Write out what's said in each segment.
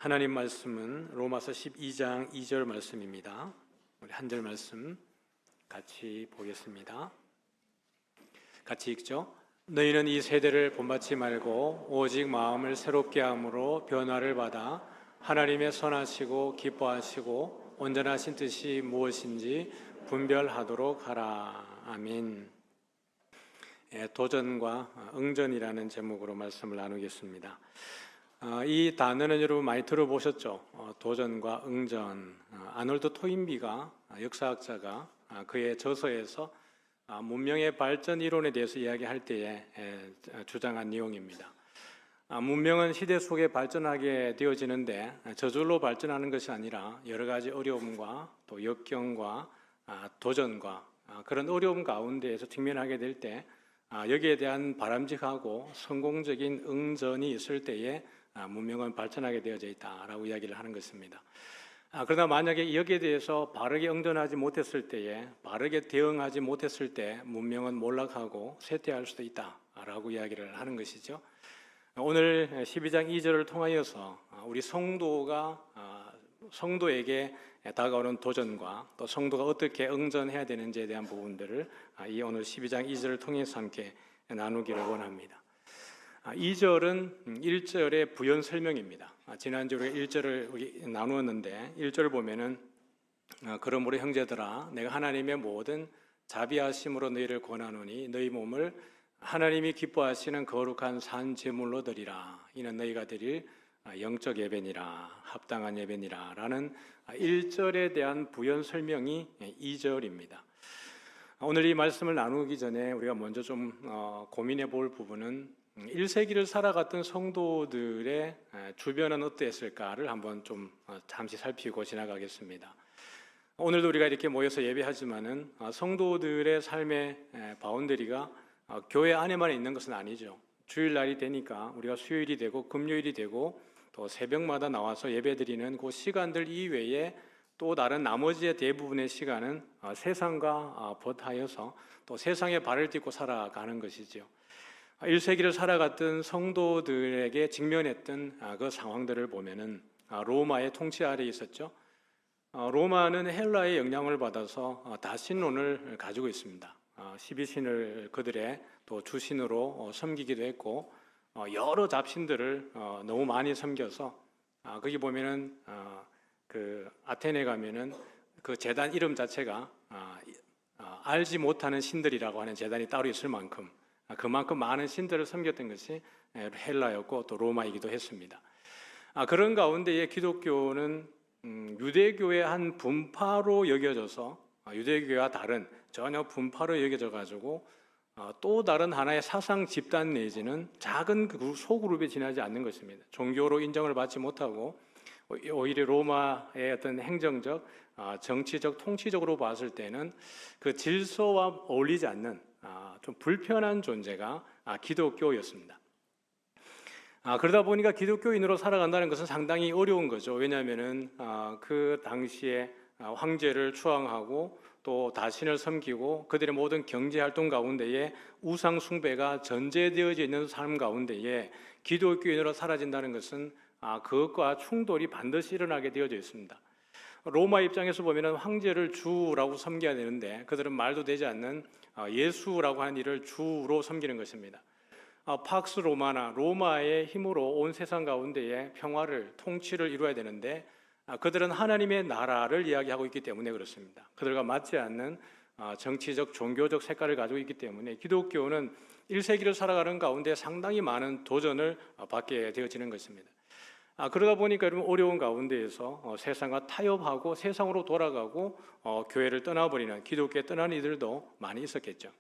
하나님 말씀은 로마서 12장 2절 말씀입니다. 우리 한 절 말씀 같이 보겠습니다. 같이 읽죠. 너희는 이 세대를 본받지 말고 오직 마음을 새롭게 함으로 변화를 받아 하나님의 선하시고 기뻐하시고 온전하신 뜻이 무엇인지 분별하도록 하라. 아멘. 도전과 응전이라는 제목으로 말씀을 나누겠습니다. 이 단어는 여러분 많이 들어보셨죠? 도전과 응전. 아놀드 토인비가 역사학자가 그의 저서에서 문명의 발전 이론에 대해서 이야기할 때에 주장한 내용입니다. 문명은 시대 속에 발전하게 되어지는데 저절로 발전하는 것이 아니라 여러 가지 어려움과 또 역경과 도전과 그런 어려움 가운데에서 직면하게 될 때 여기에 대한 바람직하고 성공적인 응전이 있을 때에 문명은 발전하게 되어져 있다라고 이야기를 하는 것입니다. 그러나 만약에 여기에 대해서 바르게 응전하지 못했을 때에, 바르게 대응하지 못했을 때 문명은 몰락하고 쇠퇴할 수도 있다라고 이야기를 하는 것이죠. 오늘 12장 2절을 통하여서 우리 성도에게 다가오는 도전과 또 성도가 어떻게 응전해야 되는지에 대한 부분들을 이 오늘 12장 2절을 통해서 함께 나누기를 원합니다. 2절은 1절의 부연 설명입니다. 지난주에 1절을 나누었는데 1절을 보면은 그러므로 형제들아 내가 하나님의 모든 자비하심으로 너희를 권하노니 너희 몸을 하나님이 기뻐하시는 거룩한 산 제물로 드리라. 이는 너희가 드릴 영적 예배니라, 합당한 예배니라 라는 1절에 대한 부연 설명이 2절입니다. 오늘 이 말씀을 나누기 전에 우리가 먼저 좀 고민해 볼 부분은 1세기를 살아갔던 성도들의 주변은 어땠을까를 한번 좀 잠시 살피고 지나가겠습니다. 오늘도 우리가 이렇게 모여서 예배하지만은 성도들의 삶의 바운더리가 교회 안에만 있는 것은 아니죠. 주일날이 되니까 우리가 수요일이 되고 금요일이 되고 또 새벽마다 나와서 예배드리는 그 시간들 이외에 또 다른 나머지의 대부분의 시간은 세상과 벗하여서 또 세상에 발을 딛고 살아가는 것이죠. 1세기를 살아갔던 성도들에게 직면했던 그 상황들을 보면은 로마의 통치 아래에 있었죠. 로마는 헬라의 영향을 받아서 다신론을 가지고 있습니다. 12신을 그들의 또 주신으로 섬기기도 했고 여러 잡신들을 너무 많이 섬겨서 거기 보면은 그 아테네 가면은 그 제단 이름 자체가 알지 못하는 신들이라고 하는 제단이 따로 있을 만큼 그만큼 많은 신들을 섬겼던 것이 헬라였고 또 로마이기도 했습니다. 그런 가운데에 기독교는 유대교의 한 분파로 여겨져서 유대교와 다른 전혀 분파로 여겨져 가지고 또 다른 하나의 사상 집단 내지는 작은 소그룹에 지나지 않는 것입니다. 종교로 인정을 받지 못하고 오히려 로마의 어떤 행정적, 정치적, 통치적으로 봤을 때는 그 질서와 어울리지 않는 좀 불편한 존재가 기독교였습니다. 그러다 보니까 기독교인으로 살아간다는 것은 상당히 어려운 거죠. 왜냐하면은 그 당시에 황제를 추앙하고 또 다신을 섬기고 그들의 모든 경제 활동 가운데에 우상 숭배가 전제되어져 있는 삶 가운데에 기독교인으로 사라진다는 것은 그것과 충돌이 반드시 일어나게 되어져 있습니다. 로마 입장에서 보면 황제를 주라고 섬겨야 되는데 그들은 말도 되지 않는 예수라고 하는 일을 주로 섬기는 것입니다. 팍스 로마나 로마의 힘으로 온 세상 가운데에 평화를 통치를 이루어야 되는데 그들은 하나님의 나라를 이야기하고 있기 때문에 그렇습니다. 그들과 맞지 않는 정치적 종교적 색깔을 가지고 있기 때문에 기독교는 1세기를 살아가는 가운데 상당히 많은 도전을 받게 되어지는 것입니다. 그러다 보니까 여러분 어려운 가운데에서 세상과 타협하고 세상으로 돌아가고 교회를 떠나버리는 기독교에 떠나는 이들도 많이 있었겠죠.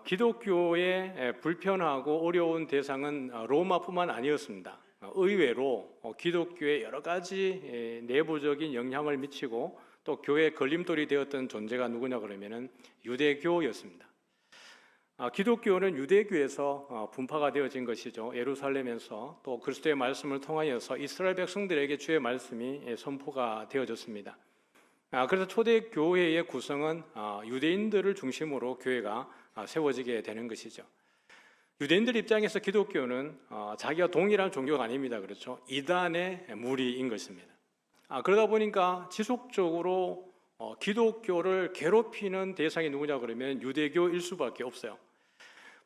기독교의 불편하고 어려운 대상은 로마뿐만 아니었습니다. 의외로 기독교에 여러 가지 내부적인 영향을 미치고 또 교회의 걸림돌이 되었던 존재가 누구냐 그러면은 유대교였습니다. 기독교는 유대교에서 분파가 되어진 것이죠. 예루살렘에서 또 그리스도의 말씀을 통하여서 이스라엘 백성들에게 주의 말씀이 선포가 되어졌습니다. 그래서 초대 교회의 구성은 유대인들을 중심으로 교회가 세워지게 되는 것이죠. 유대인들 입장에서 기독교는 자기가 동일한 종교가 아닙니다. 그렇죠? 이단의 무리인 것입니다. 그러다 보니까 지속적으로 기독교를 괴롭히는 대상이 누구냐 그러면 유대교일 수밖에 없어요.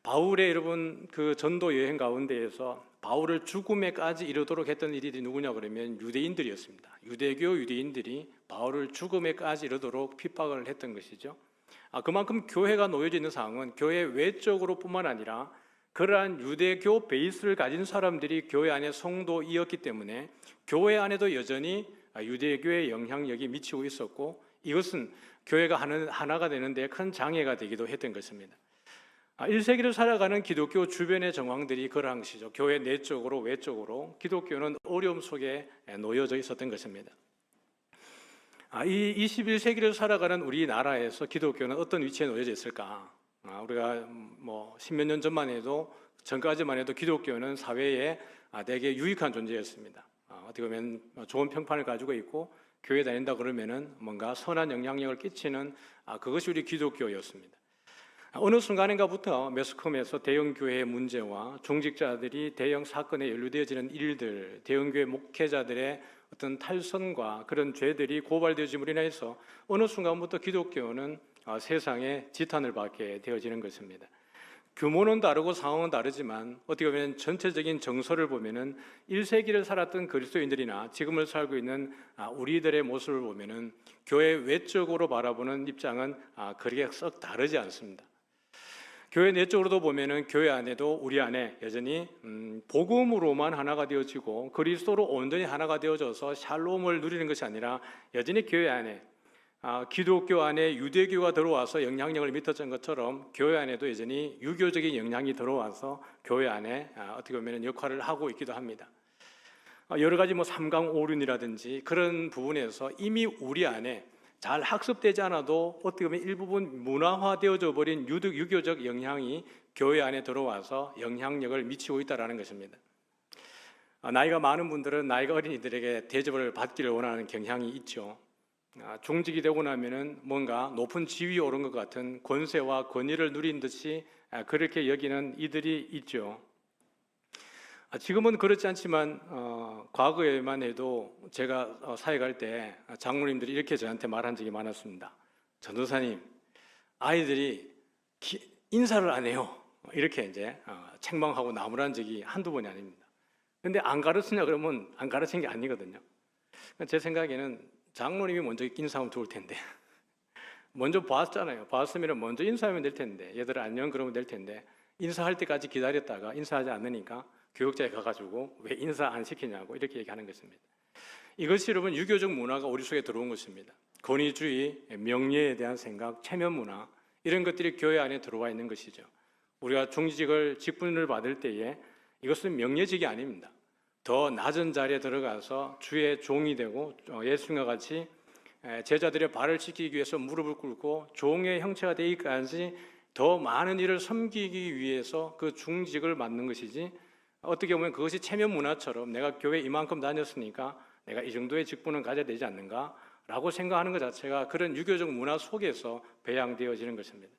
바울의 여러분 그 전도 여행 가운데에서 바울을 죽음에까지 이르도록 했던 일이 누구냐 그러면 유대인들이었습니다. 유대교 유대인들이 바울을 죽음에까지 이르도록 핍박을 했던 것이죠. 그만큼 교회가 놓여져 있는 상황은 교회 외적으로뿐만 아니라 그러한 유대교 베이스를 가진 사람들이 교회 안에 성도이었기 때문에 교회 안에도 여전히 유대교의 영향력이 미치고 있었고, 이것은 교회가 하나가 되는 데 큰 장애가 되기도 했던 것입니다. 1세기를 살아가는 기독교 주변의 정황들이 그러한 것이죠. 교회 내적으로 외적으로 기독교는 어려움 속에 놓여져 있었던 것입니다. 이 21세기를 살아가는 우리나라에서 기독교는 어떤 위치에 놓여져 있을까? 우리가 뭐 10몇 년 전만 해도, 전까지만 해도 기독교는 사회에 되게 유익한 존재였습니다. 어떻게 보면 좋은 평판을 가지고 있고 교회 다닌다 그러면은 뭔가 선한 영향력을 끼치는 그것이 우리 기독교였습니다. 어느 순간인가부터 매스컴에서 대형 교회의 문제와 중직자들이 대형 사건에 연루되어지는 일들, 대형 교회 목회자들의 어떤 탈선과 그런 죄들이 고발되어짐으로 인해서 어느 순간부터 기독교는 세상에 지탄을 받게 되어지는 것입니다. 규모는 다르고 상황은 다르지만 어떻게 보면 전체적인 정서를 보면은 1세기를 살았던 그리스도인들이나 지금을 살고 있는 우리들의 모습을 보면은 교회 외적으로 바라보는 입장은 그렇게 썩 다르지 않습니다. 교회 내적으로도 보면은 교회 안에도 우리 안에 여전히 복음으로만 하나가 되어지고 그리스도로 온전히 하나가 되어져서 샬롬을 누리는 것이 아니라 여전히 교회 안에 기독교 안에 유대교가 들어와서 영향력을 미쳤던 것처럼 교회 안에도 여전히 유교적인 영향이 들어와서 교회 안에 어떻게 보면 역할을 하고 있기도 합니다. 여러 가지 삼강오륜이라든지 그런 부분에서 이미 우리 안에 잘 학습되지 않아도 어떻게 보면 일부분 문화화되어져 버린 유교적 영향이 교회 안에 들어와서 영향력을 미치고 있다는 것입니다. 나이가 많은 분들은 나이가 어린 이들에게 대접을 받기를 원하는 경향이 있죠. 중직이 되고 나면은 뭔가 높은 지위에 오른 것 같은 권세와 권위를 누린 듯이 그렇게 여기는 이들이 있죠. 지금은 그렇지 않지만 과거에만 해도 제가 사회 갈 때 장로님들이 이렇게 저한테 말한 적이 많았습니다. 전도사님, 아이들이 인사를 안 해요. 이렇게 이제 책망하고 나무란 적이 한두 번이 아닙니다. 근데 안 가르치냐 그러면 안 가르친 게 아니거든요. 제 생각에는 장로님이 먼저 인사하면 좋을 텐데 먼저 봤잖아요. 봤으면 먼저 인사하면 될 텐데, 얘들아 안녕 그러면 될 텐데 인사할 때까지 기다렸다가 인사하지 않으니까 교육자에 가가지고 왜 인사 안 시키냐고 이렇게 얘기하는 것입니다. 이것이 여러분 유교적 문화가 우리 속에 들어온 것입니다. 권위주의, 명예에 대한 생각, 체면 문화, 이런 것들이 교회 안에 들어와 있는 것이죠. 우리가 직분을 받을 때에 이것은 명예직이 아닙니다. 더 낮은 자리에 들어가서 주의 종이 되고 예수님과 같이 제자들의 발을 씻기기 위해서 무릎을 꿇고 종의 형체가 되기까지 더 많은 일을 섬기기 위해서 그 중직을 맡는 것이지, 어떻게 보면 그것이 체면 문화처럼 내가 교회 이만큼 다녔으니까 내가 이 정도의 직분은 가져야 되지 않는가 라고 생각하는 것 자체가 그런 유교적 문화 속에서 배양되어지는 것입니다.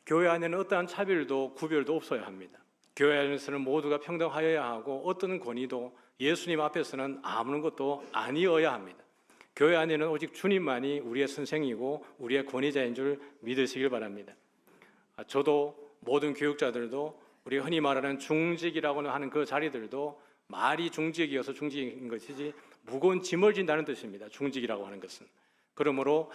교회 안에는 어떠한 차별도 구별도 없어야 합니다. 교회 안에서는 모두가 평등하여야 하고 어떤 권위도 예수님 앞에서는 아무런 것도 아니어야 합니다. 교회 안에는 오직 주님만이 우리의 선생이고 우리의 권위자인 줄 믿으시길 바랍니다. 저도 모든 교육자들도 우리가 흔히 말하는 중직이라고 하는 그 자리들도 말이 중직이어서 중직인 것이지 무거운 짐을 진다는 뜻입니다. 중직이라고 하는 것은. 그러므로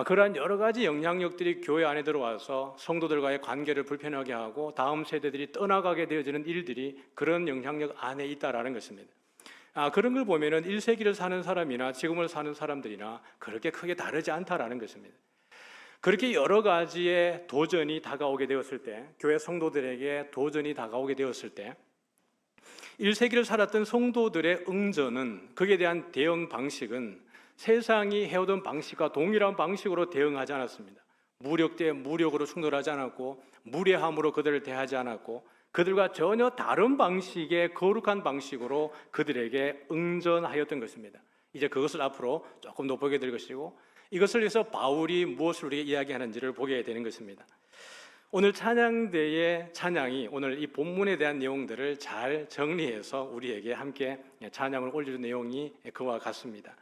그러한 여러 가지 영향력들이 교회 안에 들어와서 성도들과의 관계를 불편하게 하고 다음 세대들이 떠나가게 되어지는 일들이 그런 영향력 안에 있다라는 것입니다. 그런 걸 보면은 1세기를 사는 사람이나 지금을 사는 사람들이나 그렇게 크게 다르지 않다라는 것입니다. 그렇게 여러 가지의 도전이 다가오게 되었을 때, 교회 성도들에게 도전이 다가오게 되었을 때 1세기를 살았던 성도들의 응전은, 거기에 대한 대응 방식은 세상이 해오던 방식과 동일한 방식으로 대응하지 않았습니다. 무력 대 무력으로 충돌하지 않았고 무례함으로 그들을 대하지 않았고 그들과 전혀 다른 방식의 거룩한 방식으로 그들에게 응전하였던 것입니다. 이제 그것을 앞으로 조금 더 보게 될 것이고, 이것을 위해서 바울이 무엇을 우리에게 이야기하는지를 보게 되는 것입니다. 오늘 찬양대의 찬양이 오늘 이 본문에 대한 내용들을 잘 정리해서 우리에게 함께 찬양을 올리는 내용이 그와 같습니다.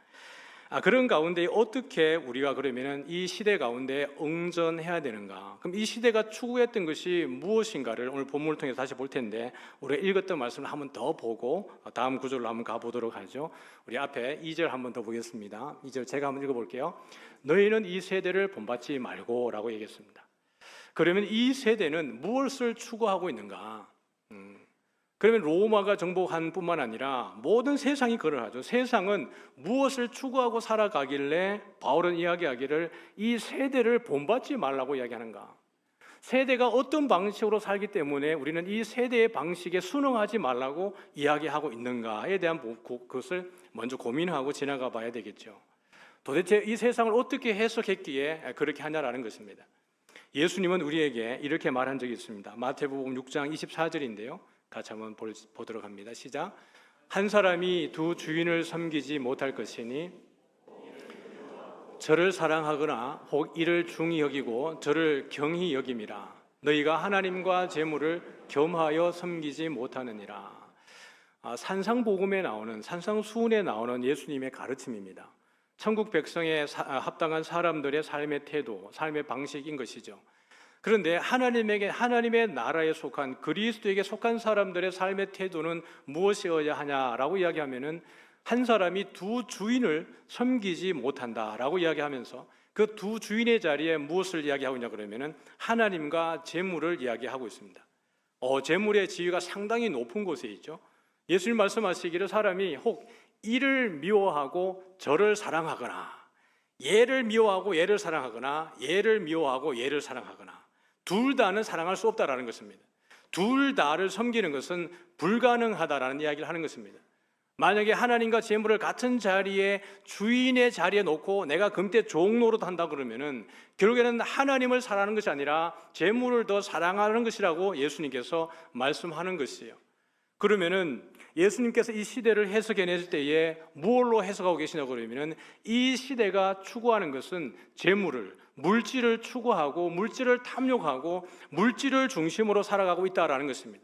그런 가운데 어떻게 우리가 그러면은 이 시대 가운데 응전해야 되는가? 그럼 이 시대가 추구했던 것이 무엇인가를 오늘 본문을 통해서 다시 볼 텐데, 우리가 읽었던 말씀을 한번 더 보고 다음 구절로 한번 가보도록 하죠. 우리 앞에 2절 한번 더 보겠습니다. 2절 제가 한번 읽어볼게요. 너희는 이 세대를 본받지 말고 라고 얘기했습니다. 그러면 이 세대는 무엇을 추구하고 있는가? 그러면 로마가 정복한 뿐만 아니라 모든 세상이 그러하죠. 세상은 무엇을 추구하고 살아가길래 바울은 이야기하기를 이 세대를 본받지 말라고 이야기하는가? 세대가 어떤 방식으로 살기 때문에 우리는 이 세대의 방식에 순응하지 말라고 이야기하고 있는가에 대한 그것을 먼저 고민하고 지나가 봐야 되겠죠. 도대체 이 세상을 어떻게 해석했기에 그렇게 하냐라는 것입니다. 예수님은 우리에게 이렇게 말한 적이 있습니다. 마태복음 6장 24절인데요. 같이 한번 보도록 합니다. 시작. 한 사람이 두 주인을 섬기지 못할 것이니 저를 사랑하거나 혹 이를 중히 여기고 저를 경히 여김이라. 너희가 하나님과 재물을 겸하여 섬기지 못하느니라. 산상복음에 나오는, 산상수훈에 나오는 예수님의 가르침입니다. 천국 백성에 합당한 사람들의 삶의 태도, 삶의 방식인 것이죠. 그런데 하나님의 나라에 속한, 그리스도에게 속한 사람들의 삶의 태도는 무엇이어야 하냐라고 이야기하면은 한 사람이 두 주인을 섬기지 못한다라고 이야기하면서 그 두 주인의 자리에 무엇을 이야기하고 있냐 그러면은 하나님과 재물을 이야기하고 있습니다. 재물의 지위가 상당히 높은 곳에 있죠. 예수님 말씀하시기를 사람이 혹 이를 미워하고 저를 사랑하거나, 얘를 미워하고 얘를 사랑하거나, 얘를 미워하고 얘를 사랑하거나, 둘 다는 사랑할 수 없다라는 것입니다. 둘 다를 섬기는 것은 불가능하다라는 이야기를 하는 것입니다. 만약에 하나님과 재물을 같은 자리에, 주인의 자리에 놓고 내가 금태 종노릇 한다 그러면은 결국에는 하나님을 사랑하는 것이 아니라 재물을 더 사랑하는 것이라고 예수님께서 말씀하는 것이에요. 그러면은 예수님께서 이 시대를 해석해낼 때에 무엇로 해석하고 계시냐고 그러면은 이 시대가 추구하는 것은 재물을, 물질을 추구하고 물질을 탐욕하고 물질을 중심으로 살아가고 있다라는 것입니다.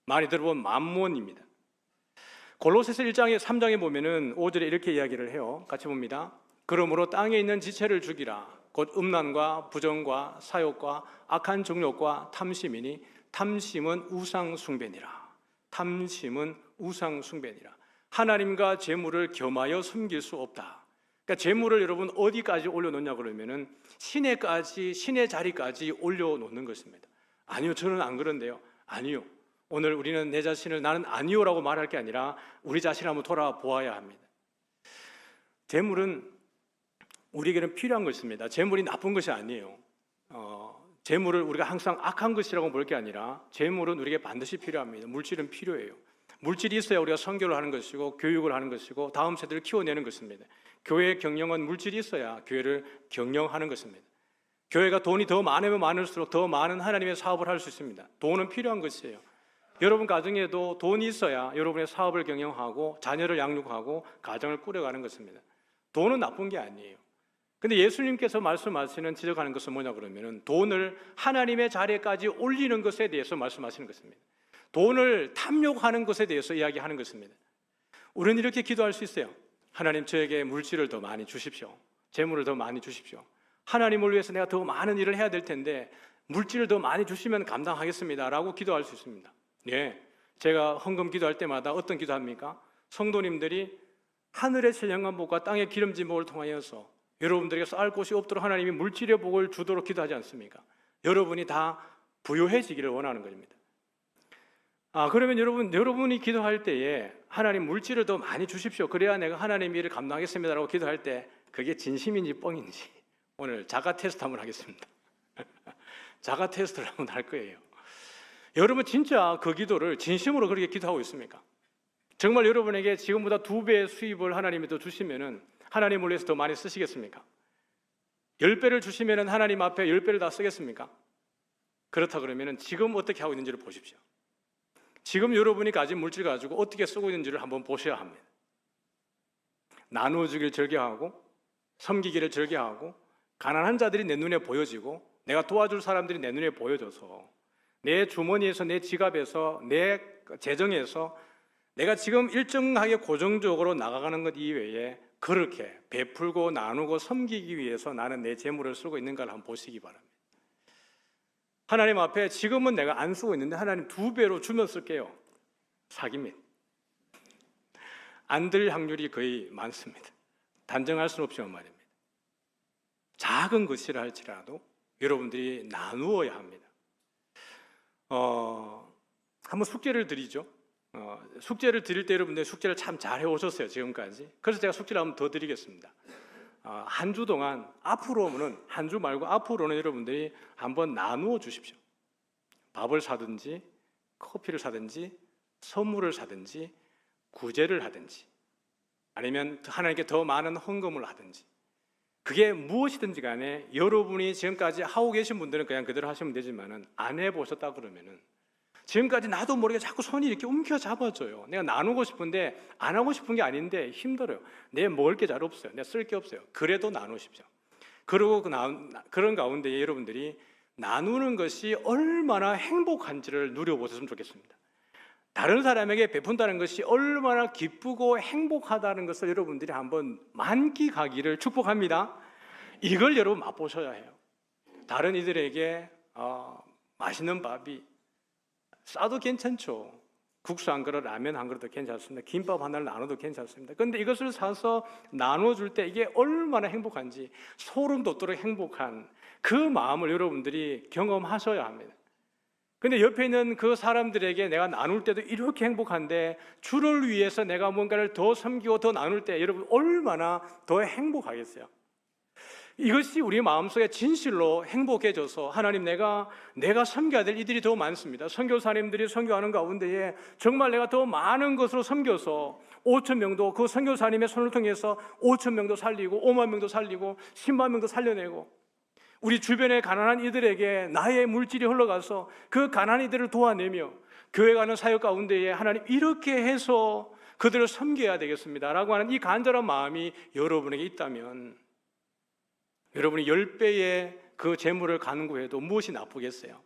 많이 들어본 만몬입니다. 골로새서 1장에 3장에 보면은 5절에 이렇게 이야기를 해요. 같이 봅니다. 그러므로 땅에 있는 지체를 죽이라. 곧 음란과 부정과 사욕과 악한 정욕과 탐심이니 탐심은 우상 숭배니라. 탐심은 우상 숭배니라. 하나님과 재물을 겸하여 섬길 수 없다. 그러니까 재물을 여러분 어디까지 올려놓냐 그러면은 신의 자리까지 올려놓는 것입니다. 아니요, 저는 안 그런데요. 아니요. 오늘 우리는 내 자신을 나는 아니요라고 말할 게 아니라 우리 자신을 한번 돌아보아야 합니다. 재물은 우리에게는 필요한 것입니다. 재물이 나쁜 것이 아니에요. 재물을 우리가 항상 악한 것이라고 볼 게 아니라 재물은 우리에게 반드시 필요합니다. 물질은 필요해요. 물질이 있어야 우리가 선교를 하는 것이고 교육을 하는 것이고 다음 세대를 키워내는 것입니다. 교회의 경영은 물질이 있어야 교회를 경영하는 것입니다. 교회가 돈이 더 많으면 많을수록 더 많은 하나님의 사업을 할 수 있습니다. 돈은 필요한 것이에요. 여러분 가정에도 돈이 있어야 여러분의 사업을 경영하고 자녀를 양육하고 가정을 꾸려가는 것입니다. 돈은 나쁜 게 아니에요. 근데 예수님께서 말씀하시는, 지적하는 것은 뭐냐 그러면은 돈을 하나님의 자리에까지 올리는 것에 대해서 말씀하시는 것입니다. 돈을 탐욕하는 것에 대해서 이야기하는 것입니다. 우리는 이렇게 기도할 수 있어요. 하나님, 저에게 물질을 더 많이 주십시오. 재물을 더 많이 주십시오. 하나님을 위해서 내가 더 많은 일을 해야 될 텐데 물질을 더 많이 주시면 감당하겠습니다 라고 기도할 수 있습니다. 예, 제가 헌금 기도할 때마다 어떤 기도합니까? 성도님들이 하늘의 신령한 복과 땅의 기름진 복을 통하여서 여러분들에게 쌀 곳이 없도록 하나님이 물질의 복을 주도록 기도하지 않습니까? 여러분이 다 부유해지기를 원하는 것입니다. 그러면 여러분이 기도할 때에 하나님 물질을 더 많이 주십시오. 그래야 내가 하나님의 일을 감당하겠습니다라고 기도할 때 그게 진심인지 뻥인지 오늘 자가 테스트 한번 하겠습니다. 자가 테스트를 한번 할 거예요. 여러분 진짜 그 기도를 진심으로 그렇게 기도하고 있습니까? 정말 여러분에게 지금보다 2배의 수입을 하나님이 더 주시면은 하나님을 위해서 더 많이 쓰시겠습니까? 10배를 주시면은 하나님 앞에 10배를 다 쓰겠습니까? 그렇다 그러면은 지금 어떻게 하고 있는지를 보십시오. 지금 여러분이 가진 물질 가지고 어떻게 쓰고 있는지를 한번 보셔야 합니다. 나누어주기를 즐겨하고 섬기기를 즐겨하고 가난한 자들이 내 눈에 보여지고 내가 도와줄 사람들이 내 눈에 보여져서 내 주머니에서, 내 지갑에서, 내 재정에서 내가 지금 일정하게 고정적으로 나가가는 것 이외에 그렇게 베풀고 나누고 섬기기 위해서 나는 내 재물을 쓰고 있는가를 한번 보시기 바랍니다. 하나님 앞에 지금은 내가 안 쓰고 있는데 하나님 2배로 주면 쓸게요. 사기입니다. 안 될 확률이 거의 많습니다. 단정할 수는 없지만 말입니다. 작은 것이라 할지라도 여러분들이 나누어야 합니다. 한번 숙제를 드리죠. 숙제를 드릴 때 여러분들 숙제를 참 잘 해오셨어요, 지금까지. 그래서 제가 숙제를 한번 더 드리겠습니다. 한 주 동안 앞으로는, 한 주 말고 앞으로는 여러분들이 한번 나누어 주십시오. 밥을 사든지 커피를 사든지 선물을 사든지 구제를 하든지 아니면 하나님께 더 많은 헌금을 하든지, 그게 무엇이든지 간에 여러분이 지금까지 하고 계신 분들은 그냥 그대로 하시면 되지만은 안 해보셨다 그러면은 지금까지 나도 모르게 자꾸 손이 이렇게 움켜잡아져요. 내가 나누고 싶은데 안 하고 싶은 게 아닌데 힘들어요. 내 먹을 게 잘 없어요. 내가 쓸 게 없어요. 그래도 나누십시오. 그리고 그런 가운데 여러분들이 나누는 것이 얼마나 행복한지를 누려보셨으면 좋겠습니다. 다른 사람에게 베푼다는 것이 얼마나 기쁘고 행복하다는 것을 여러분들이 한번 만끽하기를 축복합니다. 이걸 여러분 맛보셔야 해요. 다른 이들에게 맛있는 밥이 싸도 괜찮죠. 국수 한 그릇, 라면 한 그릇도 괜찮습니다. 김밥 하나를 나눠도 괜찮습니다. 그런데 이것을 사서 나눠줄 때 이게 얼마나 행복한지, 소름 돋도록 행복한 그 마음을 여러분들이 경험하셔야 합니다. 근데 옆에 있는 그 사람들에게 내가 나눌 때도 이렇게 행복한데 주를 위해서 내가 뭔가를 더 섬기고 더 나눌 때 여러분 얼마나 더 행복하겠어요. 이것이 우리 마음속에 진실로 행복해져서 하나님, 내가 섬겨야 될 이들이 더 많습니다. 선교사님들이 선교하는 가운데에 정말 내가 더 많은 것으로 섬겨서 5천 명도 그 선교사님의 손을 통해서 5천 명도 살리고 5만 명도 살리고 10만 명도 살려내고, 우리 주변의 가난한 이들에게 나의 물질이 흘러가서 그 가난한 이들을 도와내며 교회 가는 사역 가운데에 하나님 이렇게 해서 그들을 섬겨야 되겠습니다 라고 하는 이 간절한 마음이 여러분에게 있다면 여러분이 10배의 그 재물을 간구해도 무엇이 나쁘겠어요?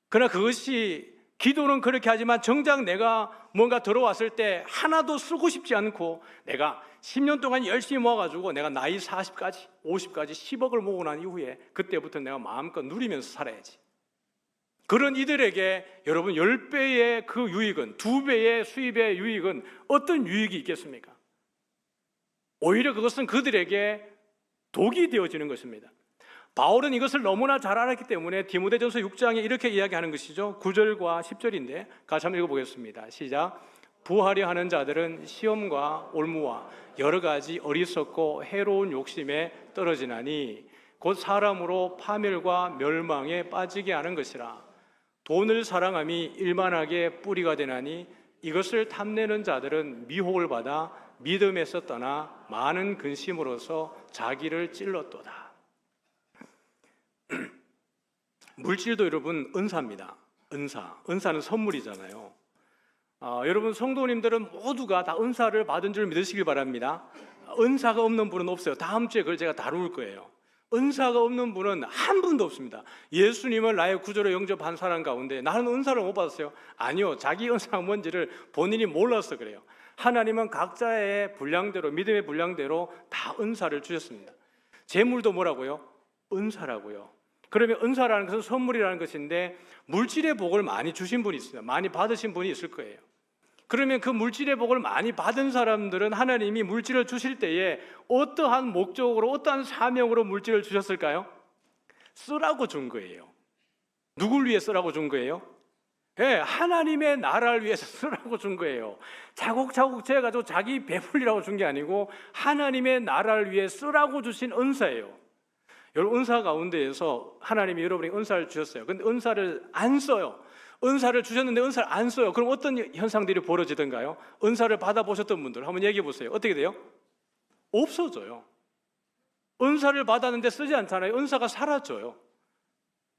그러나 그것이, 기도는 그렇게 하지만 정작 내가 뭔가 들어왔을 때 하나도 쓰고 싶지 않고 내가 10년 동안 열심히 모아가지고 내가 나이 40까지 50까지 10억을 모으고 난 이후에 그때부터 내가 마음껏 누리면서 살아야지. 그런 이들에게 여러분 10배의 그 유익은, 2배의 수입의 유익은 어떤 유익이 있겠습니까? 오히려 그것은 그들에게 독이 되어지는 것입니다. 바울은 이것을 너무나 잘 알았기 때문에 디모데전서 6장에 이렇게 이야기하는 것이죠. 9절과 10절인데 같이 한번 읽어보겠습니다. 시작. 부하려 하는 자들은 시험과 올무와 여러 가지 어리석고 해로운 욕심에 떨어지나니 곧 사람으로 파멸과 멸망에 빠지게 하는 것이라. 돈을 사랑함이 일만하게 뿌리가 되나니 이것을 탐내는 자들은 미혹을 받아 믿음에서 떠나 많은 근심으로서 자기를 찔렀도다. 물질도 여러분 은사입니다. 은사는 선물이잖아요. 여러분 성도님들은 모두가 다 은사를 받은 줄 믿으시길 바랍니다. 은사가 없는 분은 없어요. 다음 주에 그걸 제가 다룰 거예요. 은사가 없는 분은 한 분도 없습니다. 예수님을 나의 구주로 영접한 사람 가운데 나는 은사를 못 받았어요. 아니요, 자기 은사가 뭔지를 본인이 몰라서 그래요. 하나님은 각자의 분량대로, 믿음의 분량대로 다 은사를 주셨습니다. 재물도 뭐라고요? 은사라고요. 그러면 은사라는 것은 선물이라는 것인데 물질의 복을 많이 주신 분이 있습니다. 많이 받으신 분이 있을 거예요. 그러면 그 물질의 복을 많이 받은 사람들은 하나님이 물질을 주실 때에 어떠한 목적으로, 어떠한 사명으로 물질을 주셨을까요? 쓰라고 준 거예요. 누굴 위해 쓰라고 준 거예요? 네, 하나님의 나라를 위해서 쓰라고 준 거예요. 차곡차곡 재가지고 자기 배불리라고 준 게 아니고 하나님의 나라를 위해 쓰라고 주신 은사예요. 여러분, 은사 가운데에서 하나님이 여러분에게 은사를 주셨어요. 근데 은사를 안 써요. 은사를 주셨는데 은사를 안 써요. 그럼 어떤 현상들이 벌어지던가요? 은사를 받아보셨던 분들 한번 얘기해 보세요. 어떻게 돼요? 없어져요. 은사를 받았는데 쓰지 않잖아요. 은사가 사라져요.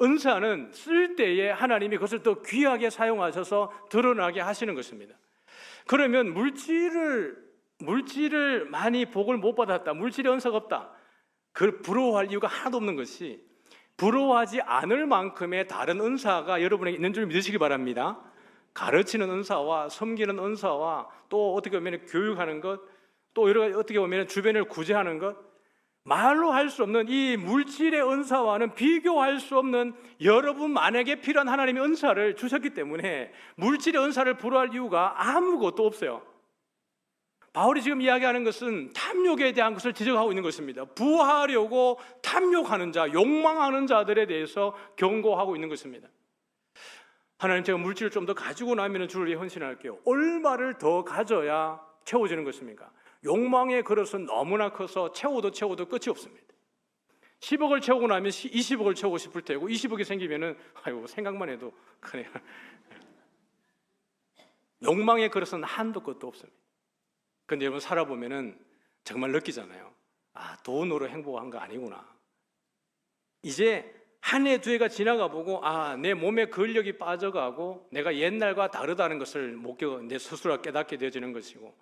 은사는 쓸 때에 하나님이 그것을 더 귀하게 사용하셔서 드러나게 하시는 것입니다. 그러면 물질을 많이 복을 못 받았다, 물질의 은사가 없다, 그걸 부러워할 이유가 하나도 없는 것이 부러워하지 않을 만큼의 다른 은사가 여러분에게 있는 줄 믿으시기 바랍니다. 가르치는 은사와 섬기는 은사와 또 어떻게 보면 교육하는 것, 또 여러 가지 어떻게 보면 주변을 구제하는 것, 말로 할 수 없는 이 물질의 은사와는 비교할 수 없는 여러분만에게 필요한 하나님의 은사를 주셨기 때문에 물질의 은사를 부러워할 이유가 아무것도 없어요. 바울이 지금 이야기하는 것은 탐욕에 대한 것을 지적하고 있는 것입니다. 부하려고 탐욕하는 자, 욕망하는 자들에 대해서 경고하고 있는 것입니다. 하나님, 제가 물질을 좀 더 가지고 나면 주를 위해 헌신할게요. 얼마를 더 가져야 채워지는 것입니까? 욕망의 그릇은 너무나 커서 채워도 끝이 없습니다. 10억을 채우고 나면 20억을 채우고 싶을 테고 20억이 생기면은 아이고 생각만 해도 그래. 욕망의 그릇은 한도 끝도 없습니다. 근데 여러분 살아보면은 정말 느끼잖아요. 아, 돈으로 행복한 거 아니구나. 이제 한 해 두 해가 지나가 보고 아, 내 몸의 근력이 빠져가고 내가 옛날과 다르다는 것을 내 스스로 깨닫게 되어지는 것이고,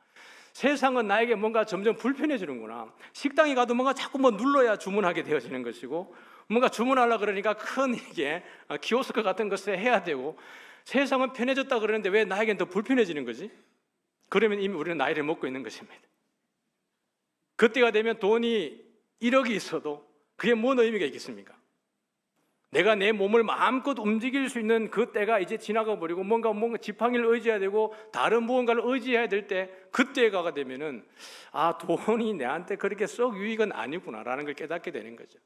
세상은 나에게 뭔가 점점 불편해지는구나. 식당에 가도 뭔가 자꾸 눌러야 주문하게 되어지는 것이고, 뭔가 주문하려고 그러니까 큰 이게 키오스크 같은 것을 해야 되고, 세상은 편해졌다 그러는데 왜 나에겐 더 불편해지는 거지? 그러면 이미 우리는 나이를 먹고 있는 것입니다. 그때가 되면 돈이 1억이 있어도 그게 뭔 의미가 있겠습니까? 내가 내 몸을 마음껏 움직일 수 있는 그 때가 이제 지나가 버리고 뭔가 지팡이를 의지해야 되고 다른 무언가를 의지해야 될 때, 그때가 되면은 아, 돈이 내한테 그렇게 썩 유익은 아니구나라는 걸 깨닫게 되는 거죠.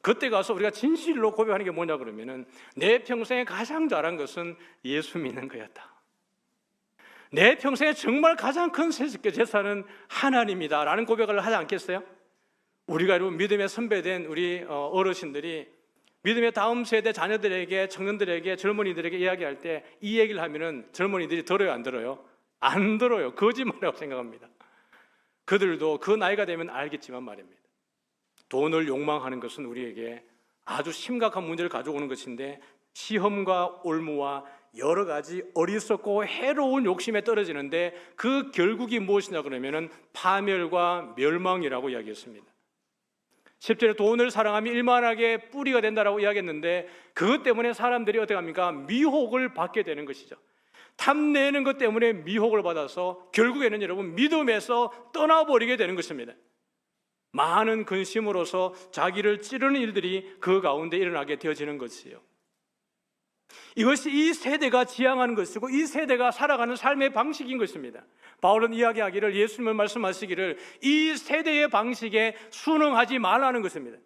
그때 가서 우리가 진실로 고백하는 게 뭐냐 그러면은 내 평생에 가장 잘한 것은 예수 믿는 거였다. 내 평생에 정말 가장 큰 재산은 하나님이다라는 고백을 하지 않겠어요? 우리가 여러분 믿음의 선배된 우리 어르신들이 믿음의 다음 세대 자녀들에게, 청년들에게, 젊은이들에게 이야기할 때 이 얘기를 하면은 젊은이들이 들어요, 안 들어요? 안 들어요. 거짓말이라고 생각합니다. 그들도 그 나이가 되면 알겠지만 말입니다. 돈을 욕망하는 것은 우리에게 아주 심각한 문제를 가져오는 것인데, 시험과 올무와 여러 가지 어리석고 해로운 욕심에 떨어지는데 그 결국이 무엇이냐 그러면은 파멸과 멸망이라고 이야기했습니다. 10절에 돈을 사랑하면 일만하게 뿌리가 된다라고 이야기했는데, 그것 때문에 사람들이 어떻게 합니까? 미혹을 받게 되는 것이죠. 탐내는 것 때문에 미혹을 받아서 결국에는 여러분 믿음에서 떠나버리게 되는 것입니다. 많은 근심으로서 자기를 찌르는 일들이 그 가운데 일어나게 되어지는 것이에요. 이것이 이 세대가 지향하는 것이고 이 세대가 살아가는 삶의 방식인 것입니다. 바울은 이야기하기를, 예수님을 말씀하시기를 이 세대의 방식에 순응하지 말라는 것입니다.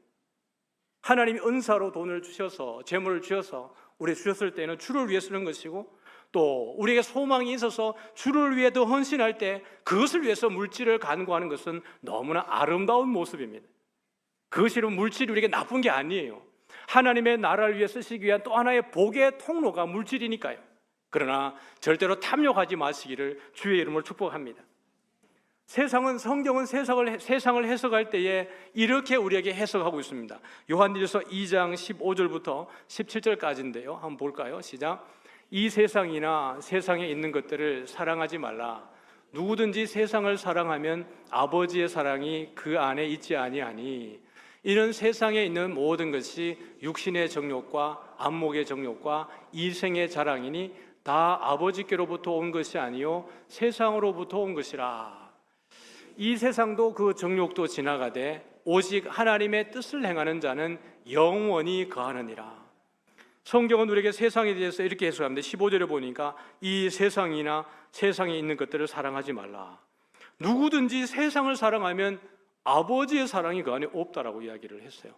하나님이 은사로 돈을 주셔서, 재물을 주셔서 우리 주셨을 때는 주를 위해 쓰는 것이고, 또 우리에게 소망이 있어서 주를 위해 더 헌신할 때 그것을 위해서 물질을 간구하는 것은 너무나 아름다운 모습입니다. 그것이 물질이 우리에게 나쁜 게 아니에요. 하나님의 나라를 위해 쓰시기 위한 또 하나의 복의 통로가 물질이니까요. 그러나 절대로 탐욕하지 마시기를 주의 이름으로 축복합니다. 성경은 세상을 해석할 때에 이렇게 우리에게 해석하고 있습니다. 요한일서 2장 15절부터 17절까지인데요. 한번 볼까요? 시작. 이 세상이나 세상에 있는 것들을 사랑하지 말라. 누구든지 세상을 사랑하면 아버지의 사랑이 그 안에 있지 아니하니, 이는 세상에 있는 모든 것이 육신의 정욕과 안목의 정욕과 이생의 자랑이니 다 아버지께로부터 온 것이 아니요 세상으로부터 온 것이라. 이 세상도 그 정욕도 지나가되 오직 하나님의 뜻을 행하는 자는 영원히 거하느니라. 성경은 우리에게 세상에 대해서 이렇게 해석합니다. 15절에 보니까 이 세상이나 세상에 있는 것들을 사랑하지 말라. 누구든지 세상을 사랑하면 아버지의 사랑이 그 안에 없다라고 이야기를 했어요.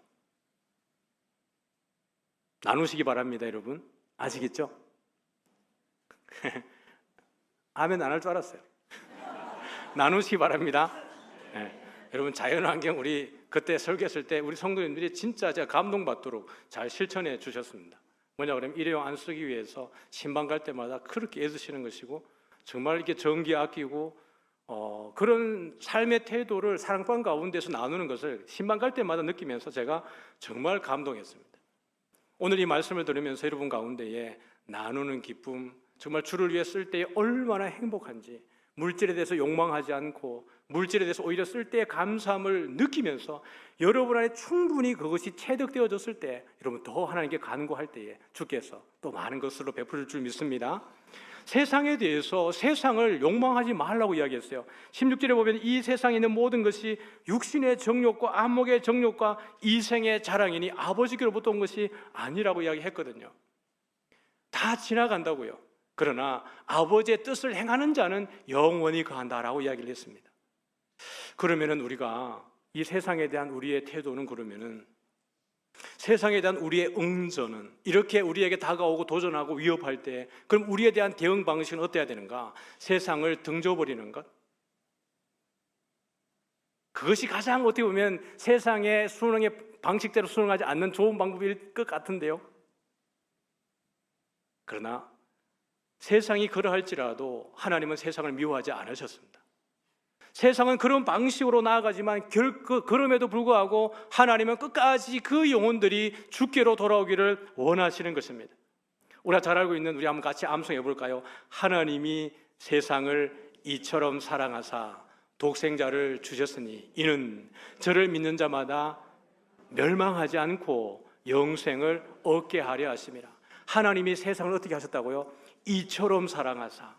나누시기 바랍니다, 여러분. 아시겠죠? 아멘 안 할 줄 알았어요. 나누시기 바랍니다. 네. 여러분, 자연환경 우리 그때 설교했을 때 우리 성도님들이 진짜 제가 감동받도록 잘 실천해 주셨습니다. 뭐냐 그러면 일회용 안 쓰기 위해서 신방 갈 때마다 그렇게 애쓰시는 것이고, 정말 이렇게 전기 아끼고 그런 삶의 태도를 사랑방 가운데서 나누는 것을 신방 갈 때마다 느끼면서 제가 정말 감동했습니다. 오늘 이 말씀을 들으면서 여러분 가운데에 나누는 기쁨, 정말 주를 위해 쓸 때 얼마나 행복한지, 물질에 대해서 욕망하지 않고 물질에 대해서 오히려 쓸 때의 감사함을 느끼면서 여러분 안에 충분히 그것이 체득되어졌을 때 여러분 더 하나님께 간구할 때에 주께서 또 많은 것으로 베풀 줄 믿습니다. 세상에 대해서 세상을 욕망하지 말라고 이야기했어요. 16절에 보면 이 세상에 있는 모든 것이 육신의 정욕과 안목의 정욕과 이생의 자랑이니 아버지께로부터 온 것이 아니라고 이야기했거든요. 다 지나간다고요. 그러나 아버지의 뜻을 행하는 자는 영원히 거한다라고 이야기를 했습니다. 그러면은 우리가 이 세상에 대한 우리의 태도는 그러면은 세상에 대한 우리의 응전은 이렇게 우리에게 다가오고 도전하고 위협할 때 그럼 우리에 대한 대응 방식은 어때야 되는가? 세상을 등져버리는 것. 그것이 가장 어떻게 보면 세상의 수능의 방식대로 수능하지 않는 좋은 방법일 것 같은데요. 그러나 세상이 그러할지라도 하나님은 세상을 미워하지 않으셨습니다. 세상은 그런 방식으로 나아가지만 그럼에도 불구하고 하나님은 끝까지 그 영혼들이 주께로 돌아오기를 원하시는 것입니다. 우리가 잘 알고 있는 우리 한번 같이 암송해 볼까요? 하나님이 세상을 이처럼 사랑하사 독생자를 주셨으니 이는 저를 믿는 자마다 멸망하지 않고 영생을 얻게 하려 하심이라. 하나님이 세상을 어떻게 하셨다고요? 이처럼 사랑하사.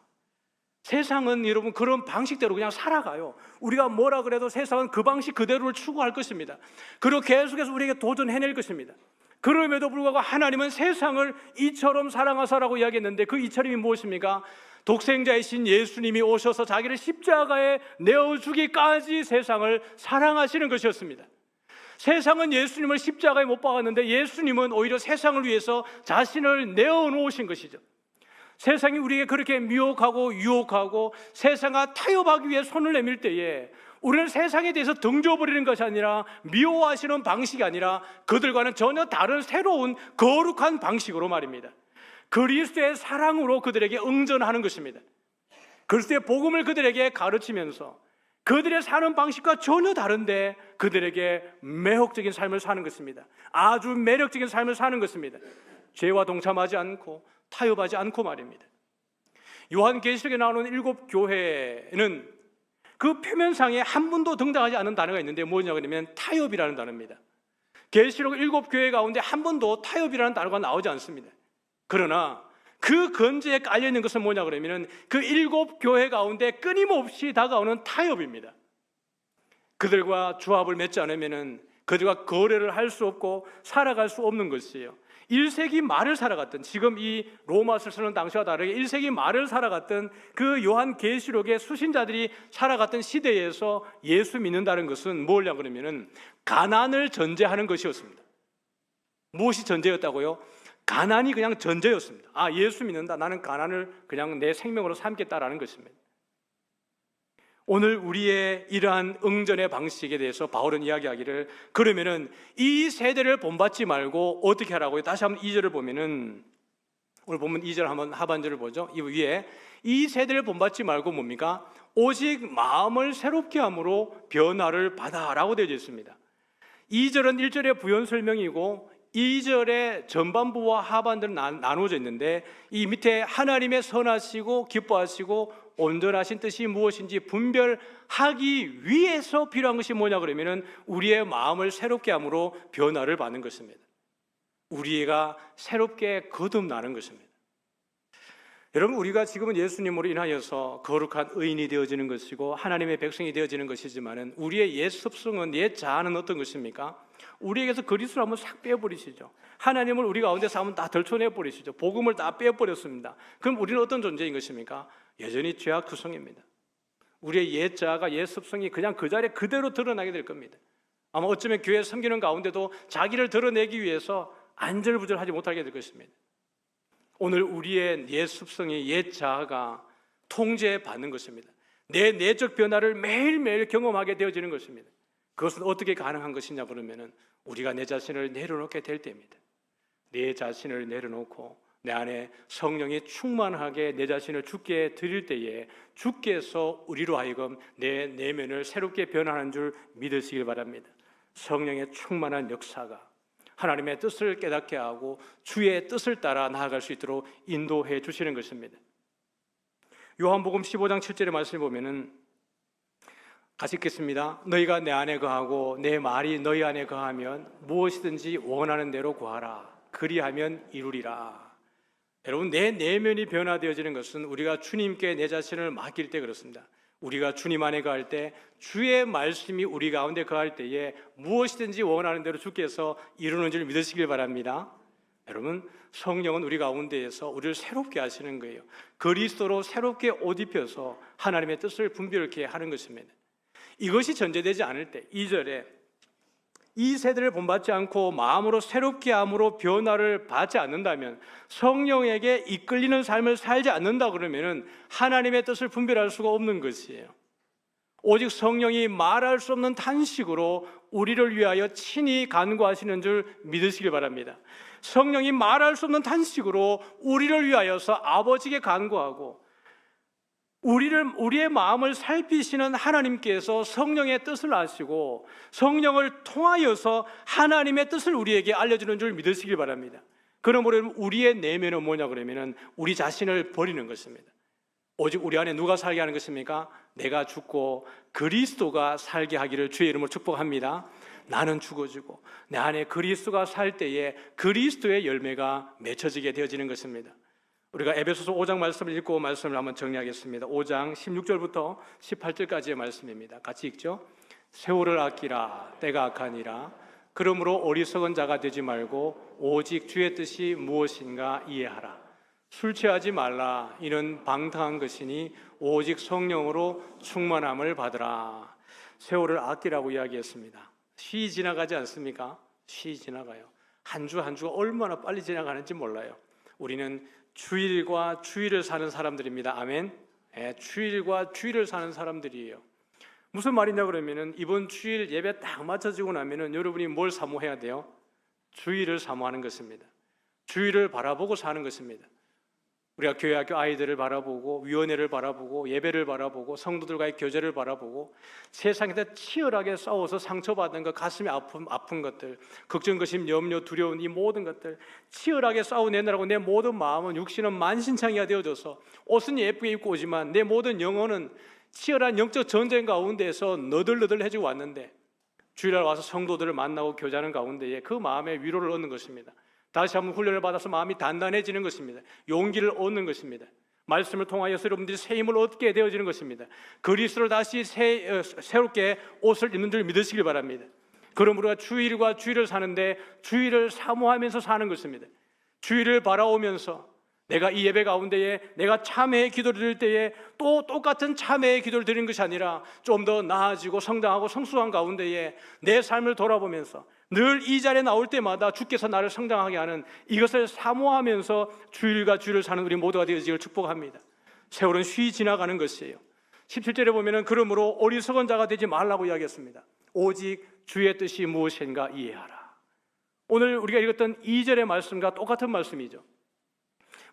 세상은 여러분 그런 방식대로 그냥 살아가요. 우리가 뭐라 그래도 세상은 그 방식 그대로를 추구할 것입니다. 그리고 계속해서 우리에게 도전해낼 것입니다. 그럼에도 불구하고 하나님은 세상을 이처럼 사랑하사라고 이야기했는데 그 이처럼이 무엇입니까? 독생자이신 예수님이 오셔서 자기를 십자가에 내어주기까지 세상을 사랑하시는 것이었습니다. 세상은 예수님을 십자가에 못 박았는데 예수님은 오히려 세상을 위해서 자신을 내어놓으신 것이죠. 세상이 우리에게 그렇게 미혹하고 유혹하고 세상과 타협하기 위해 손을 내밀 때에 우리는 세상에 대해서 등져버리는 것이 아니라 미워하시는 방식이 아니라 그들과는 전혀 다른 새로운 거룩한 방식으로 말입니다. 그리스도의 사랑으로 그들에게 응전하는 것입니다. 그리스도의 복음을 그들에게 가르치면서 그들의 사는 방식과 전혀 다른데 그들에게 매혹적인 삶을 사는 것입니다. 아주 매력적인 삶을 사는 것입니다. 죄와 동참하지 않고 타협하지 않고 말입니다. 요한계시록에 나오는 7 교회는 그 표면상에 한 번도 등장하지 않은 단어가 있는데 뭐냐고 하면 타협이라는 단어입니다. 계시록 7 교회 가운데 한 번도 타협이라는 단어가 나오지 않습니다. 그러나 그 건재에 깔려있는 것은 뭐냐 그러면 그 7 교회 가운데 끊임없이 다가오는 타협입니다. 그들과 조합을 맺지 않으면 그들과 거래를 할 수 없고 살아갈 수 없는 것이에요. 1세기 말을 살아갔던, 지금 이 로마서를 쓰는 당시와 다르게 1세기 말을 살아갔던 그 요한계시록의 수신자들이 살아갔던 시대에서 예수 믿는다는 것은 뭐냐 그러면 가난을 전제하는 것이었습니다. 무엇이 전제였다고요? 가난이 그냥 전제였습니다. 아, 예수 믿는다, 나는 가난을 그냥 내 생명으로 삼겠다라는 것입니다. 오늘 우리의 이러한 응전의 방식에 대해서 바울은 이야기하기를, 그러면은 이 세대를 본받지 말고 어떻게 하라고요? 다시 한번 2절을 보면은, 오늘 보면 2절 한번 하반절을 보죠. 이 위에 이 세대를 본받지 말고 뭡니까? 오직 마음을 새롭게 함으로 변화를 받아라고 되어 있습니다. 2절은 1절의 부연 설명이고 2절의 전반부와 하반부는 나누어져 있는데, 이 밑에 하나님의 선하시고 기뻐하시고 온전하신 뜻이 무엇인지 분별하기 위해서 필요한 것이 뭐냐 그러면 우리의 마음을 새롭게 함으로 변화를 받는 것입니다. 우리가 새롭게 거듭나는 것입니다. 여러분, 우리가 지금은 예수님으로 인하여서 거룩한 의인이 되어지는 것이고 하나님의 백성이 되어지는 것이지만 우리의 옛 습성은, 옛 자아는 어떤 것입니까? 우리에게서 그리스도를 한번 싹 빼버리시죠. 하나님을 우리 가운데서 한번 다 덜쳐내버리시죠. 복음을 다 빼버렸습니다. 그럼 우리는 어떤 존재인 것입니까? 여전히 죄악투성입니다. 우리의 옛 자아가, 옛 습성이 그냥 그 자리에 그대로 드러나게 될 겁니다. 아마 어쩌면 교회 섬기는 가운데도 자기를 드러내기 위해서 안절부절하지 못하게 될 것입니다. 오늘 우리의 옛 습성이, 옛 자아가 통제받는 것입니다. 내 내적 변화를 매일매일 경험하게 되어지는 것입니다. 그것은 어떻게 가능한 것이냐 그러면은 우리가 내 자신을 내려놓게 될 때입니다. 내 자신을 내려놓고 내 안에 성령이 충만하게 내 자신을 주께 드릴 때에 주께서 우리로 하여금 내 내면을 새롭게 변화하는 줄 믿으시길 바랍니다. 성령의 충만한 역사가 하나님의 뜻을 깨닫게 하고 주의 뜻을 따라 나아갈 수 있도록 인도해 주시는 것입니다. 요한복음 15장 7절의 말씀을 보면은 같이 읽겠습니다. 너희가 내 안에 거하고 내 말이 너희 안에 거하면 무엇이든지 원하는 대로 구하라. 그리하면 이루리라. 여러분, 내 내면이 변화되어지는 것은 우리가 주님께 내 자신을 맡길 때 그렇습니다. 우리가 주님 안에 거할 때, 주의 말씀이 우리 가운데 거할 때에 무엇이든지 원하는 대로 주께서 이루는 줄 믿으시길 바랍니다. 여러분, 성령은 우리 가운데에서 우리를 새롭게 하시는 거예요. 그리스도로 새롭게 옷 입혀서 하나님의 뜻을 분별케 하는 것입니다. 이것이 전제되지 않을 때 2절에 이 세대를 본받지 않고 마음으로 새롭게 함으로 변화를 받지 않는다면, 성령에게 이끌리는 삶을 살지 않는다 그러면 하나님의 뜻을 분별할 수가 없는 것이에요. 오직 성령이 말할 수 없는 탄식으로 우리를 위하여 친히 간구하시는 줄 믿으시길 바랍니다. 성령이 말할 수 없는 탄식으로 우리를 위하여서 아버지께 간구하고 우리의 마음을 살피시는 하나님께서 성령의 뜻을 아시고 성령을 통하여서 하나님의 뜻을 우리에게 알려주는 줄 믿으시길 바랍니다. 그러므로 우리의 내면은 뭐냐 그러면 우리 자신을 버리는 것입니다. 오직 우리 안에 누가 살게 하는 것입니까? 내가 죽고 그리스도가 살게 하기를 주의 이름으로 축복합니다. 나는 죽어지고 내 안에 그리스도가 살 때에 그리스도의 열매가 맺혀지게 되어지는 것입니다. 우리가 에베소서 5장 말씀을 읽고 말씀을 한번 정리하겠습니다. 5장 16절부터 18절까지의 말씀입니다. 같이 읽죠. 세월을 아끼라, 때가 악하니라. 그러므로 어리석은 자가 되지 말고 오직 주의 뜻이 무엇인가 이해하라. 술 취하지 말라. 이는 방탕한 것이니 오직 성령으로 충만함을 받으라. 세월을 아끼라고 이야기했습니다. 쉬이 지나가지 않습니까? 쉬이 지나가요. 한 주 한 주가 얼마나 빨리 지나가는지 몰라요. 우리는 주일과 주일을 사는 사람들입니다. 아멘. 주일과 주일을 사는 사람들이에요. 무슨 말이냐 그러면은 이번 주일 예배 딱 맞춰지고 나면은 여러분이 뭘 사모해야 돼요? 주일을 사모하는 것입니다. 주일을 바라보고 사는 것입니다. 우리가 교회 학교 아이들을 바라보고 위원회를 바라보고 예배를 바라보고 성도들과의 교제를 바라보고 세상에서 치열하게 싸워서 상처받은 것, 가슴이 아픈 것들, 걱정, 근심, 염려, 두려운 이 모든 것들 치열하게 싸워내느라고 내 모든 마음은, 육신은 만신창이가 되어져서 옷은 예쁘게 입고 오지만 내 모든 영혼은 치열한 영적 전쟁 가운데에서 너덜너덜해지고 왔는데, 주일날 와서 성도들을 만나고 교제하는 가운데에 그 마음에 위로를 얻는 것입니다. 다시 한번 훈련을 받아서 마음이 단단해지는 것입니다. 용기를 얻는 것입니다. 말씀을 통하여서 여러분들이 새 힘을 얻게 되어지는 것입니다. 그리스도를 다시 새롭게 옷을 입는 줄 믿으시길 바랍니다. 그러므로 우리가 주일과 주일을 사는데 주일을 사모하면서 사는 것입니다. 주일을 바라오면서 내가 이 예배 가운데에 내가 참회의 기도를 드릴 때에 또 똑같은 참회의 기도를 드리는 것이 아니라 좀 더 나아지고 성장하고 성숙한 가운데에 내 삶을 돌아보면서 늘 이 자리에 나올 때마다 주께서 나를 성장하게 하는 이것을 사모하면서 주일과 주일을 사는 우리 모두가 되어지기를 축복합니다. 세월은 쉬이 지나가는 것이에요. 17절에 보면은 그러므로 어리석은 자가 되지 말라고 이야기했습니다. 오직 주의 뜻이 무엇인가 이해하라. 오늘 우리가 읽었던 2절의 말씀과 똑같은 말씀이죠.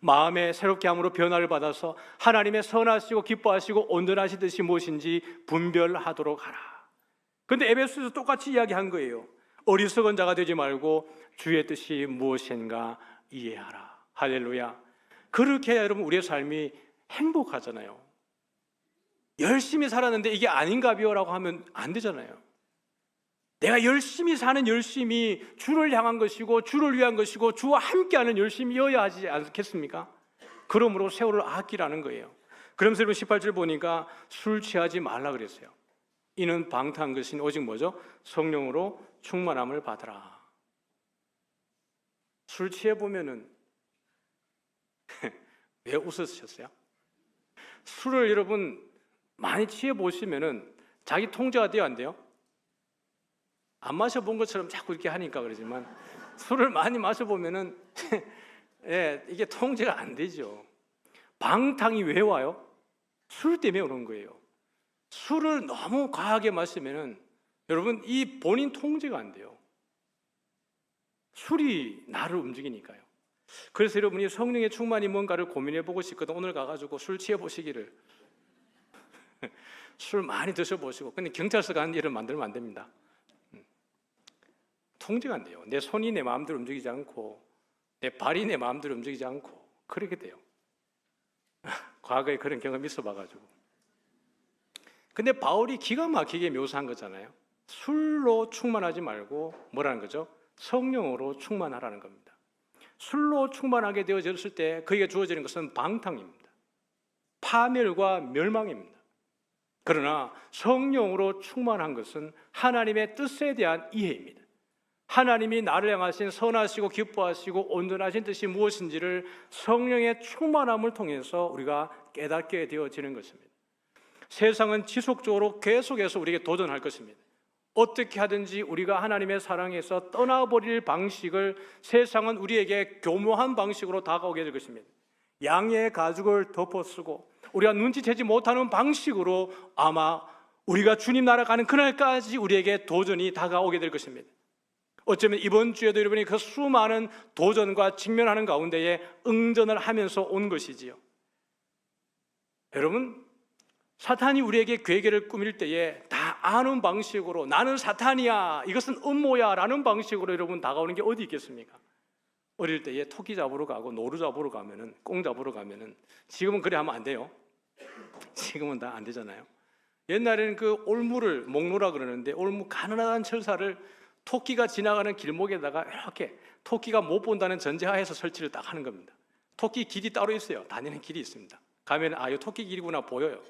마음에 새롭게 함으로 변화를 받아서 하나님의 선하시고 기뻐하시고 온전하신 뜻이 무엇인지 분별하도록 하라. 그런데 에베소에서 똑같이 이야기한 거예요. 어리석은 자가 되지 말고 주의 뜻이 무엇인가 이해하라. 할렐루야. 그렇게 해야 여러분 우리의 삶이 행복하잖아요. 열심히 살았는데 이게 아닌가비요라고 하면 안 되잖아요. 내가 열심히 사는 열심이 주를 향한 것이고 주를 위한 것이고 주와 함께하는 열심이어야 하지 않겠습니까? 그러므로 세월을 아끼라는 거예요. 그러면서 여러분 18절 보니까 술 취하지 말라 그랬어요. 이는 방탕한 것인 오직 뭐죠? 성령으로 충만함을 받으라. 술 취해 보면은 왜 웃으셨어요? 술을 여러분 많이 취해 보시면은 자기 통제가 돼요, 안 돼요? 안 마셔본 것처럼 자꾸 이렇게 하니까 그러지만 술을 많이 마셔보면은 예, 이게 통제가 안 되죠. 방탕이 왜 와요? 술 때문에 오는 거예요. 술을 너무 과하게 마시면은 여러분 이 본인 통제가 안 돼요. 술이 나를 움직이니까요. 그래서 여러분이 성령의 충만이 뭔가를 고민해 보고 싶거든 오늘 가가지고 술 취해 보시기를 술 많이 드셔보시고. 근데 경찰서 가는 일을 만들면 안 됩니다. 통제가 안 돼요. 내 손이 내 마음대로 움직이지 않고 내 발이 내 마음대로 움직이지 않고 그렇게 돼요. 과거에 그런 경험이 있어봐가지고. 근데 바울이 기가 막히게 묘사한 거잖아요. 술로 충만하지 말고 뭐라는 거죠? 성령으로 충만하라는 겁니다. 술로 충만하게 되어졌을 때 그에게 주어지는 것은 방탕입니다. 파멸과 멸망입니다. 그러나 성령으로 충만한 것은 하나님의 뜻에 대한 이해입니다. 하나님이 나를 향하신 선하시고 기뻐하시고 온전하신 뜻이 무엇인지를 성령의 충만함을 통해서 우리가 깨닫게 되어지는 것입니다. 세상은 지속적으로 계속해서 우리에게 도전할 것입니다. 어떻게 하든지 우리가 하나님의 사랑에서 떠나버릴 방식을 세상은 우리에게 교묘한 방식으로 다가오게 될 것입니다. 양의 가죽을 덮어쓰고 우리가 눈치채지 못하는 방식으로 아마 우리가 주님 나라 가는 그날까지 우리에게 도전이 다가오게 될 것입니다. 어쩌면 이번 주에도 여러분이 그 수많은 도전과 직면하는 가운데에 응전을 하면서 온 것이지요. 여러분, 사탄이 우리에게 괴계를 꾸밀 때에 다 아는 방식으로 나는 사탄이야, 이것은 음모야 라는 방식으로 여러분 다가오는 게 어디 있겠습니까? 어릴 때에 토끼 잡으러 가고 노루 잡으러 가면은, 꽁 잡으러 가면은, 지금은 그래 하면 안 돼요. 지금은 다 안 되잖아요. 옛날에는 그 올무를 목노라 그러는데, 올무 가느다란 철사를 토끼가 지나가는 길목에다가 이렇게 토끼가 못 본다는 전제하에서 설치를 딱 하는 겁니다. 토끼 길이 따로 있어요. 다니는 길이 있습니다. 가면 아, 이 토끼 길이구나 보여요.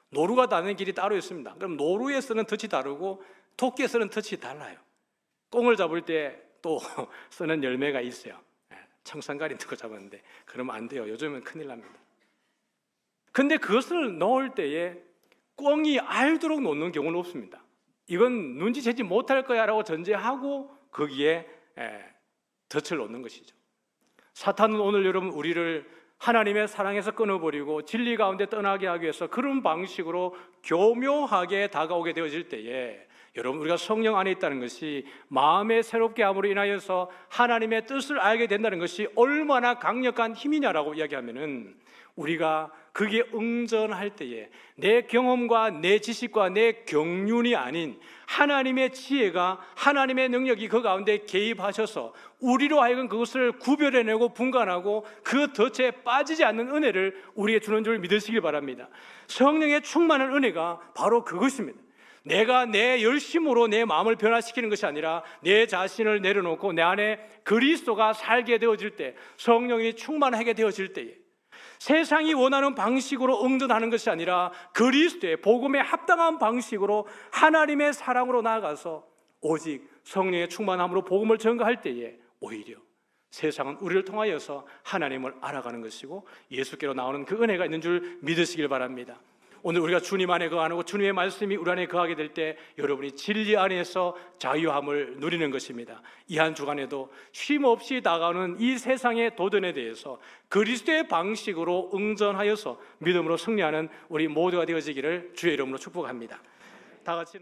노루가 다니는 길이 따로 있습니다. 그럼 노루에 쓰는 덫이 다르고 토끼에 쓰는 덫이 달라요. 꽁을 잡을 때 또 쓰는 열매가 있어요. 청산가리 넣고 잡았는데 그러면 안 돼요. 요즘은 큰일 납니다. 근데 그것을 넣을 때에 꽁이 알도록 놓는 경우는 없습니다. 이건 눈치채지 못할 거야 라고 전제하고 거기에 덫을 놓는 것이죠. 사탄은 오늘 여러분 우리를 하나님의 사랑에서 끊어버리고 진리 가운데 떠나게 하기 위해서 그런 방식으로 교묘하게 다가오게 되어질 때에 여러분 우리가 성령 안에 있다는 것이 마음의 새롭게 함으로 인하여서 하나님의 뜻을 알게 된다는 것이 얼마나 강력한 힘이냐라고 이야기하면은 우리가 그게 응전할 때에 내 경험과 내 지식과 내 경륜이 아닌 하나님의 지혜가, 하나님의 능력이 그 가운데 개입하셔서 우리로 하여금 그것을 구별해내고 분간하고 그 덫에 빠지지 않는 은혜를 우리에게 주는 줄 믿으시길 바랍니다. 성령의 충만한 은혜가 바로 그것입니다. 내가 내 열심으로 내 마음을 변화시키는 것이 아니라 내 자신을 내려놓고 내 안에 그리스도가 살게 되어질 때, 성령이 충만하게 되어질 때에 세상이 원하는 방식으로 응전하는 것이 아니라 그리스도의 복음에 합당한 방식으로 하나님의 사랑으로 나아가서 오직 성령의 충만함으로 복음을 전가할 때에 오히려 세상은 우리를 통하여서 하나님을 알아가는 것이고 예수께로 나오는 그 은혜가 있는 줄 믿으시길 바랍니다. 오늘 우리가 주님 안에 거하고 주님의 말씀이 우리 안에 거하게 될 때 여러분이 진리 안에서 자유함을 누리는 것입니다. 이 한 주간에도 쉼 없이 다가오는 이 세상의 도전에 대해서 그리스도의 방식으로 응전하여서 믿음으로 승리하는 우리 모두가 되어지기를 주의 이름으로 축복합니다. 다 같이